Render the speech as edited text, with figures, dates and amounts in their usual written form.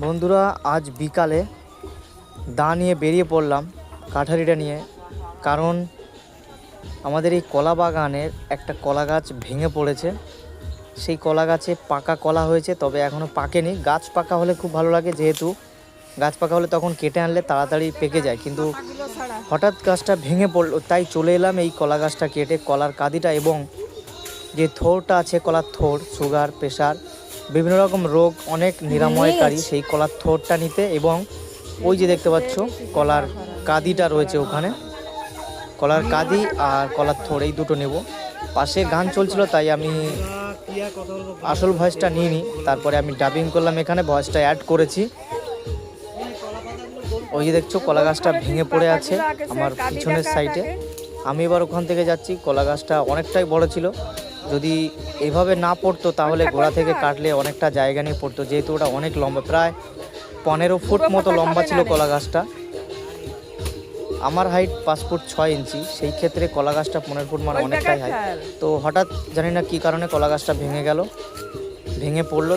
বন্ধুরা, আজ বিকালে দা নিয়ে বেরিয়ে পড়লাম কাঠারিটা নিয়ে। কারণ আমাদের এই কলা বাগানের একটা কলা গাছ ভেঙে পড়েছে। সেই কলা গাছে পাকা কলা হয়েছে, তবে এখনও পাকেনি। গাছ পাকা হলে খুব ভালো লাগে, যেহেতু গাছ পাকা হলে তখন কেটে আনলে তাড়াতাড়ি পেকে যায়। কিন্তু হঠাৎ গাছটা ভেঙে পড়লো, তাই চলে এলাম এই কলা গাছটা কেটে কলার কাঁদিটা এবং যে থোরটা আছে, কলার থোর, সুগার, প্রেশার, বিভিন্ন রকম রোগ অনেক নিরাময়কারী সেই কলার থোরটা নিতে। এবং ওই যে দেখতে পাচ্ছ কলার কাঁদিটা রয়েছে, ওখানে কলার কাঁদি আর কলার থোর এই দুটো নেব। পাশে গান চলছিল, তাই আমি আসল ভয়েসটা নিইনি। তারপরে আমি ডাবিং করলাম, এখানে ভয়েসটা অ্যাড করেছি। ওই যে দেখছো কলা গাছটা ভেঙে পড়ে আছে আমার পিছনের সাইডে। আমি এবার ওখান থেকে যাচ্ছি। কলা গাছটা অনেকটাই বড় ছিল, যদি এভাবে না পড়তো তাহলে গোড়া থেকে কাটলে অনেকটা জায়গা নিয়ে পড়তো, যেহেতু ওটা অনেক লম্বা, প্রায় 15 ফুট মতো লম্বা ছিল কলা গাছটা। আমার হাইট 5 ফুট 6 ইঞ্চি, সেই ক্ষেত্রে কলা গাছটা 15 ফুট মানে অনেকটাই হাইট। তো হঠাৎ জানি না কী কারণে কলা গাছটা ভেঙে পড়লো।